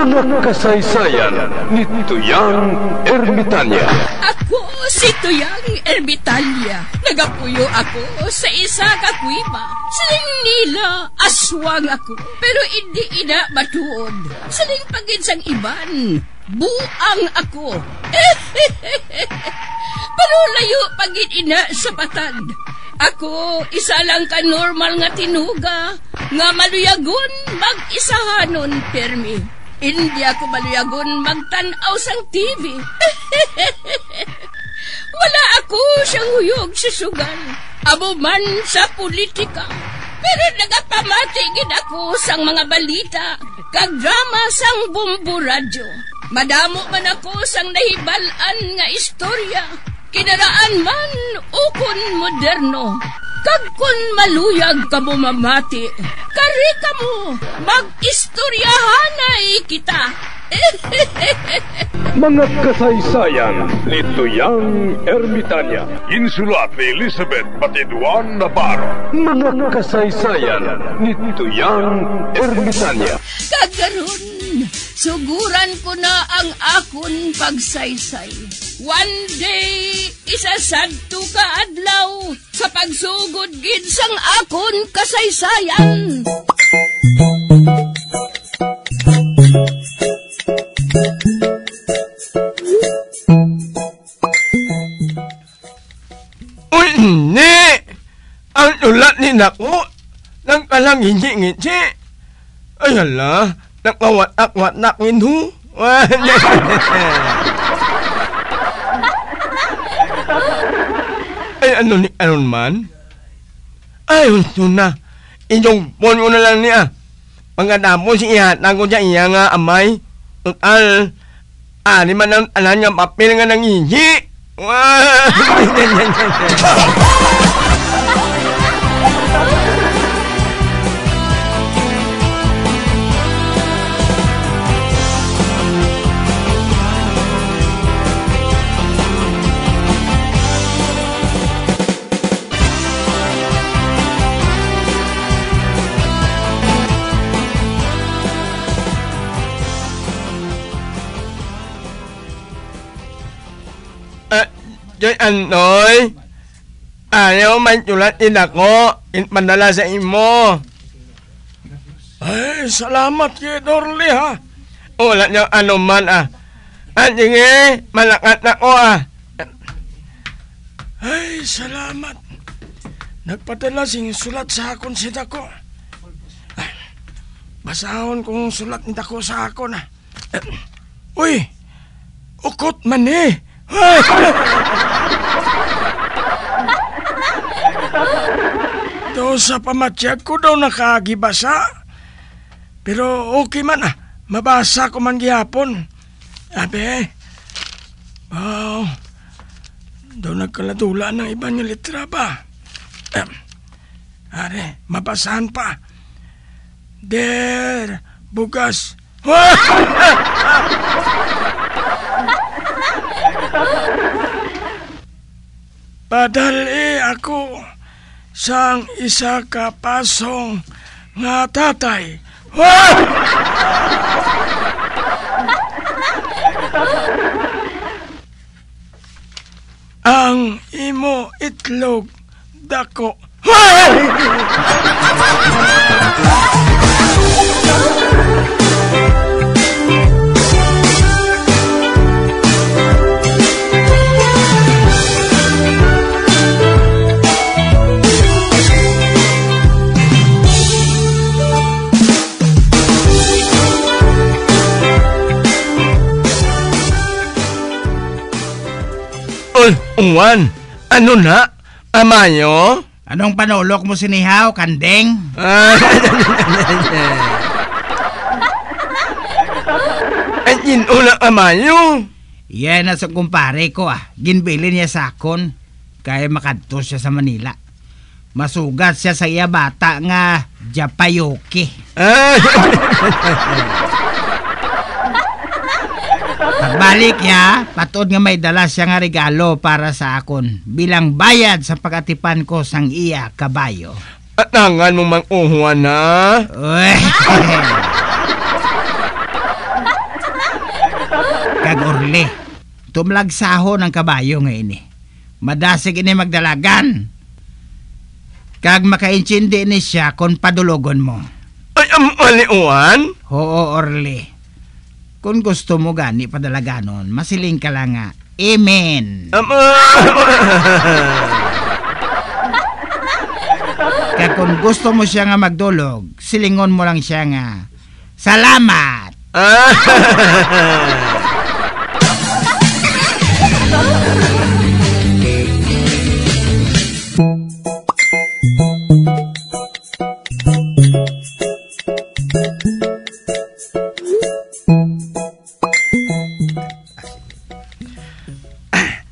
Mga kasaysayan ni Tuyang Ermitanya. Ako si Tuyang Ermitanya. Nagapuyo ako sa isa ka kuiba. Siling nila, aswang ako. Pero hindi ina matuod. Siling pagin sang iban, buang ako. Pero layo pagin ina sa batad. Ako, isa lang ka normal nga tinuga, nga maluyagon mag-isahanon, permi. Hindi ako maluyagon magtanaw sang TV. Wala ako siyang huyog sa sugal, amo man sa politika. Pero nagapamatagin ako sang mga balita, kag drama sang Bumbu Radyo. Madamo man ako sang nahibalan nga istorya, kinaraan man ukon moderno. Kag kun maluyag ka mo mamati, kari ka mo, mag-istoryahanay kita. Mga kasaysayan ni Tuyang Ermitanya. Insulat ni Elizabeth Batiduan Navarro. Mga kasaysayan ni Tuyang Ermitanya. Kagaron, suguran ko na ang akon pagsaysay. One day, isasadto ka adlaw sa pagsugod gid sang akon kasaysayan. Uy, ni! Ang ulat ni nako, nang kalang hingi-nginci. Ay, hala, nakawat-akwat na kinhu. Ay, ano man? Ay, unso na. Inyong pon ko na lang niya. Pagkatapos ihatang ko siya iya nga amay. Total, di man ang alam niya papel nga nang hingi. Diyan Anoy, ayaw man sulat din ako, padala sa imo. Ay, salamat kay Dorly ha. Wala niyo ano man At sige, malakat na ko Ay, salamat. Nagpadala sing sulat sa akon si Dako. Basahon kong sulat ni Dako sa akon Uy, ukot man Daw sa pamatyag ko daw nakagibasa. Pero okay man mabasa ko man gihapon. Abe, wow, daw nagkaladula ng iba niya litra ba? Are, mabasahan pa. Der, bugas. Padali ako sang isa ka pasong nga tatay. Ang imo itlog dako. Uwan, ano na? Amayo? Anong panulok mo sinihaw, kandeng? At yun ulang amayo? Yan na sa kumpare ko ginbili niya sa akon. Kaya makadto siya sa Manila. Masugat siya sa iya bata nga Japayuki. Pagbalik niya, patod nga may dala siya nga regalo para sa akon bilang bayad sa pagatipan ko sang iya kabayo. At nangan mo mang uhuan na? Orle. Tumlagsaho ng kabayo nga ini. Madasig ini magdalagan. Kag makaintindi ni siya kung padulogon mo. Ay, aliuan? Oo, Orle. Kung gusto mo gani padalaganon, masiling ka lang nga. Amen. Kaya kung gusto mo siya nga magdulog, silingon mo lang siya nga. Salamat!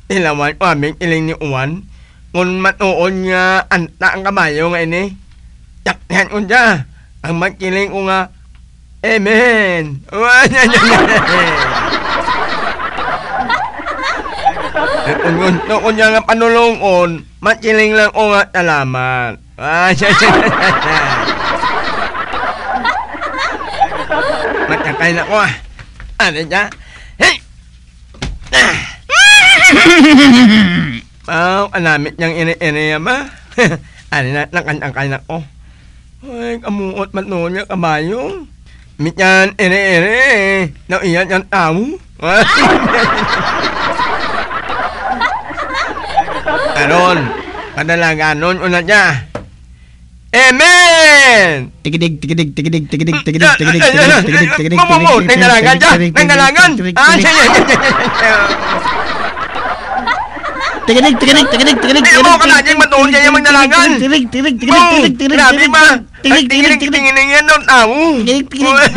Ilawan ko aming iling ni Uwan. Ngun matuon nga anta ang kamayo nga ini. Yakyan ko dya. Ang magkiling ko nga. Amen. Kung gusto ko niya nga panulungon, magkiling lang ko nga salamat. Matakay na ko. Ano dya? Hey! Anamit niyang ine-ine ma. Ano na, nakantangkay na ko. Ay, kamuot matnoon niya kabayo. Mit yan, ine-ine. Nauiyan yan tao. Aron, kadalaganon una niya. Amen! Tigidig, tigidig, tigidig, tigidig, tigidig, tigidig, tigidig, tigidig, tigidig, Mamungo, nagdalagan dyan! Nagdalagan! Tigidig, tigidig, tigidig, tigidig, Hindi mo ka na dyan matuon niya yung magdalagan! Tigidig, tigidig, tigidig, tigidig, tigidig, Grabe ba? tigidig, tigidig, tigidig, Tingin yan doon tao! tigidig, tigidig,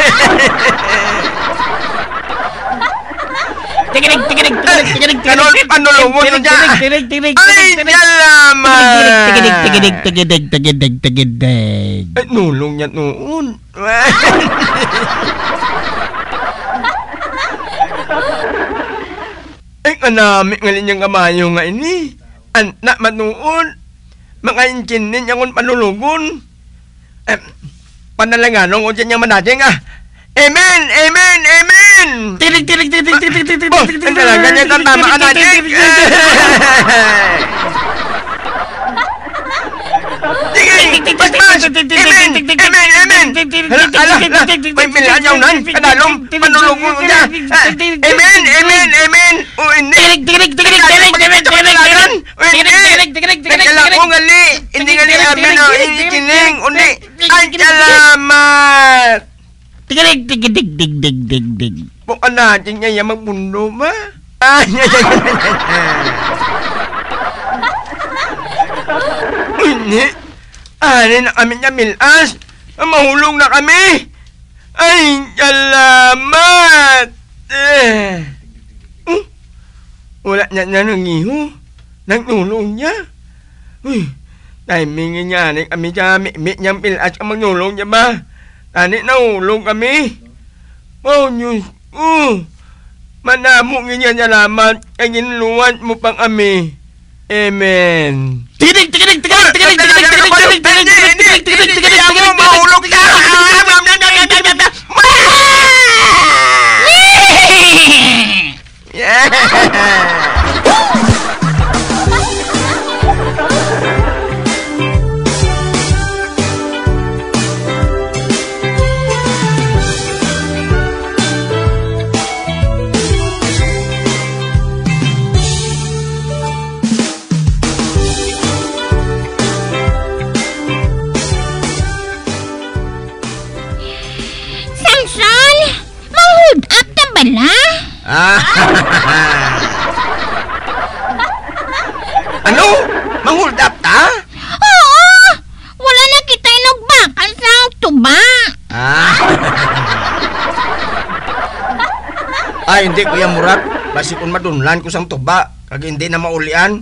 tigidig, tigidig, tigidig, Kanon, panulungon mo dyan! tigidig, tigidig, Ay, salamat! tigidig, tigidig, tigidig, tigidig, tigidig. Ay, nulong yan noon. Ay, kanami nga linyang kamayo nga ini. Anak matuon. Makaintinin niya kung panulugon. Panalanganon ko dyan yung manading ah. Amen! Amen! Amen! Tigidig, tigidig, tigidig, tigidig, tigidig, Oh, tigidig, ang talaga niya tama ka na, Dick! Sige! Pasmas! Amen! Amen! Amen! Hala! May pilihan yaw nan! Kadalong! Panulungon ko niya! Amen! Amen! Amen! O hindi! tigidig, tigidig, tigidig, tigidig, tigidig, O hindi! Nagkala ko ngali! Hindi ngali amin o hindi kining! Undi! Ay, salamat! tigidig, tigidig, dig, dig, dig, dig. Bukan natin niya yung magmundo ba? Hindi. Ano na kami niya milas? Mahulong na kami. Ay, salamat. Wala niya na nangiho. Nagtulong niya. Uy, timingin niya ni kami siya mit niyang pilas ang magnulong niya ba? Tani nahulong kami. Oh, Diyos ko. Manamo nga salamat. Ang ginluwan mo pang kami. Amen. Tigidig, tigidig, tigidig, tigidig, tigidig, tigidig, tigidig, tigidig, tigidig, tigidig, tigidig, mahulog ka. Ano? Mang-hold up ta? Oo! Wala na kita inugbakal sa tuba. Ay, hindi Kuya Murat. Basi kung madunlan ko sang tuba, kag hindi na maulian.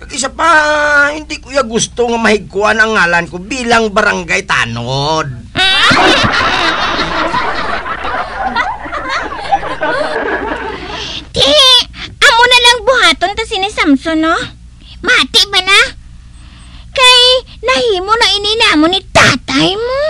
Kag isa pa, hindi Kuya gusto nga mahigkuan ang ngalan ko bilang barangay tanod. Amo na lang buhaton ta sini Samson, no? Mati ba na? Kay nahimo na ininamo ni tatay mo.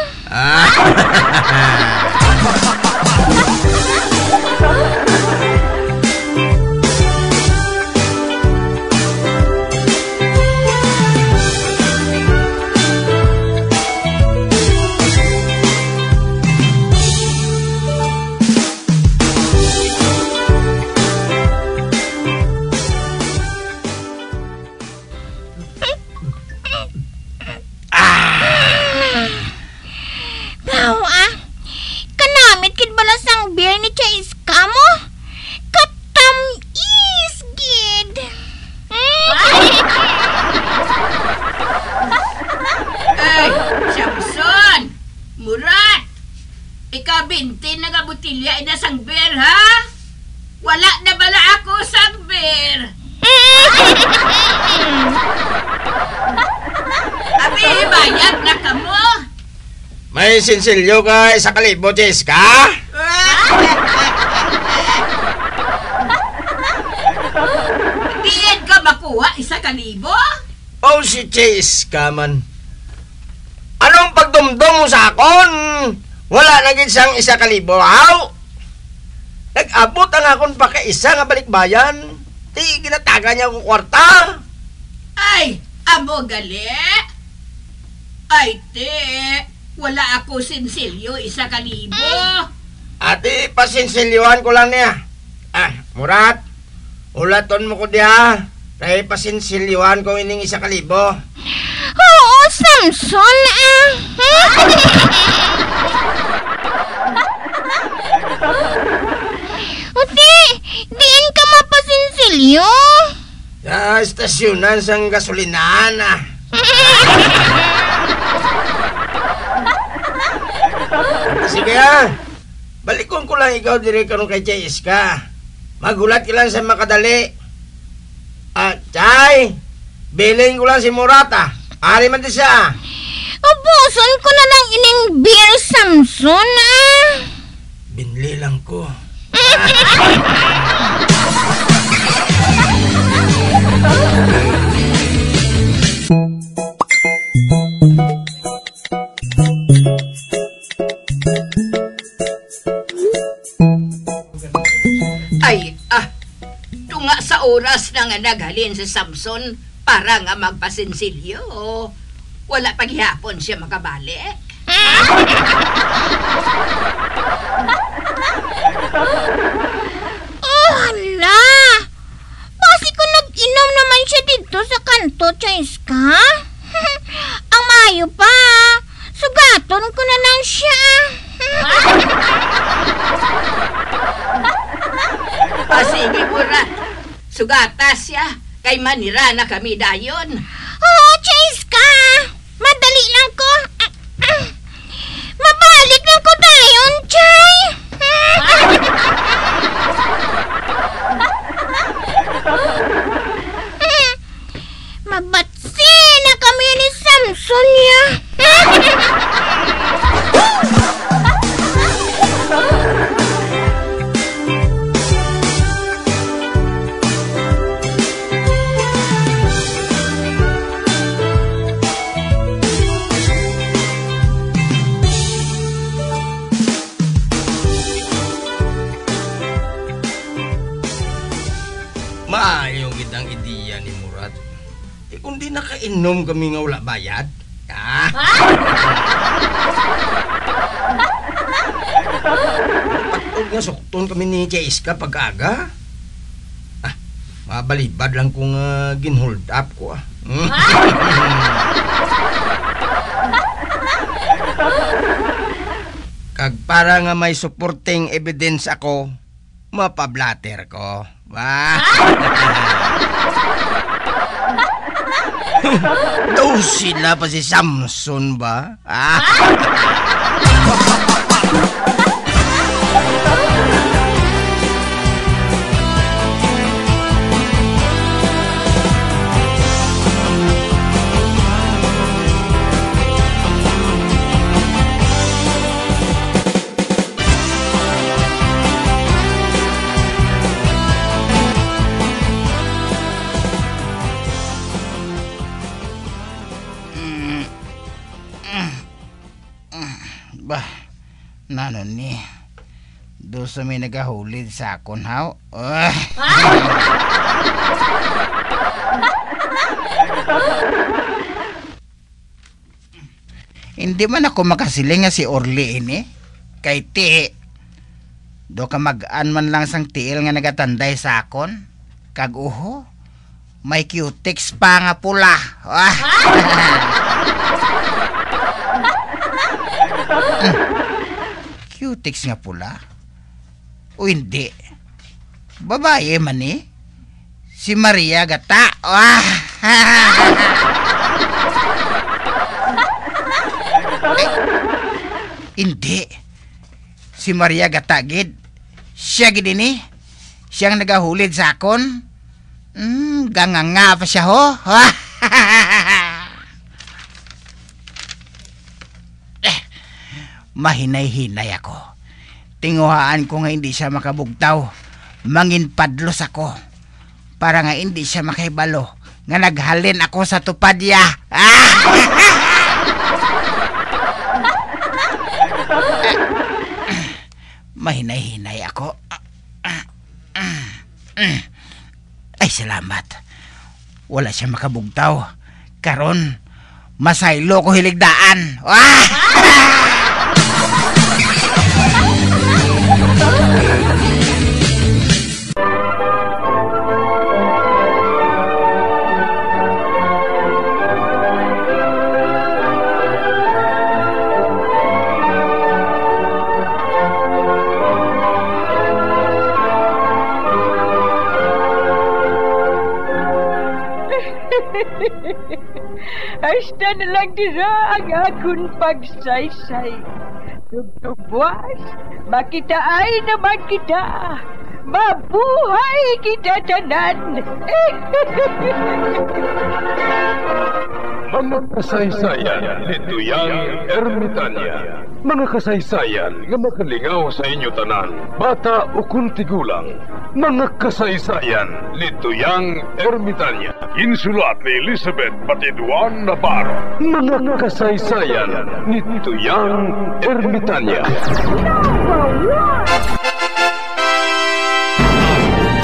Ay na sang beer, ha? Wala na bala ako sang beer. Abi, bayad na ka mo. May sinsilyo ka 1,000, Jessica? Diyan ka makuha 1,000? Oh, si Jessica man. Anong pagdumdum mo sa akon? Wala na gid siyang 1,000, haw? Nag-abot ang akon pa ka isa nga balikbayan. Di ginataga niya akong kwarta. Ay, amo gali. Ay, te. Wala ako sinsilyo 1,000. Ate, pasinsilyuhan ko lang niya. Murat, ulaton mo ko diha. Kaya pasinsilyuhan ko ining 1,000. Oo, Samson, Uti, diin ka mapasinsilyo. Sa estasyonan sang gasolinahan, Sige, balikon ko lang ikaw dire karon kay Jessica. Magulat ka lang sa makadali. Chay, bilhin ko lang si Murata. Ari man di siya. Ubuson ko na lang ining beer, Samson, Binli lang ko. Ay, tunga sa oras na nga naghalin si Samson para nga magpasinsilyo. Wala paghihapon siya makabalik. Oh, hala. Basi ko nag-inom naman siya dito sa kanto, Jessica. Ang mayo pa. Sugaton ko na lang siya. Sige, Murat. Sugata siya. Kay manira na kami dayon. Oo, Jessica. Madali lang ko. Mabalik lang ko dayon, Jay. Mabatsi na kami ni Samson niya. Maayong gitang ideya ni Murat. Kung di nakainom kami nga wala bayad, Patog nga sukton kami ni Jessica pag-aga. Mabalibad lang kung ginhold up ko, Kag para nga may supporting evidence ako, mapablatter ko. Daw sila pa si Samson ba? Bah, nano ni? Do sa may nagahulid sa akon, haw? Hindi man ako makasiling nga si Orly ini. Kay ti, do ka mag-an man lang sang tiil nga nagatanday sa akon. Kag uho, may cutics pa nga pula. Cutics nga pula? O hindi? Babae man eh. Si Maria Gata. Hindi. Si Maria Gata gid. Siya gidini? Siyang nagahulid sa akon? Ganganga pa siya ho? Mahinay-hinay ako. Tinguhaan ko nga hindi siya makabugtaw. Manginpadlos ako. Para nga hindi siya makahibalo nga naghalin ako sa tupad niya. Mahinay-hinay ako. Ay, salamat. Wala siya makabugtaw. Karon, masaylo ko hiligdaan. Hasta na lang dira ang akong pagsaysay. Tugtugwas, makitaay naman kita. Mabuhay kita tanan. Mga kasaysayan ni Tuyang Ermitanya. Mga kasaysayan nga makalingaw sa inyo tanan, bata o kuntigulang. Mga kasaysayan ni Tuyang Ermitanya. Insulat ni Elizabeth Batiduan Navarro. Mga kasaysayan ni Tuyang Ermitanya.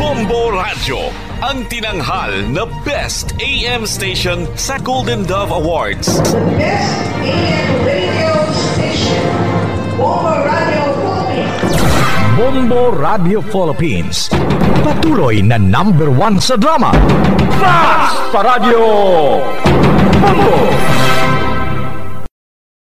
Bombo Radio, ang tinanghal na Best AM Station sa Golden Dove Awards. Best AM Radio Station, Bombo Radio Philippines. Bombo Radio Philippines, patuloy na #1 sa drama. Basta Radio Bombo!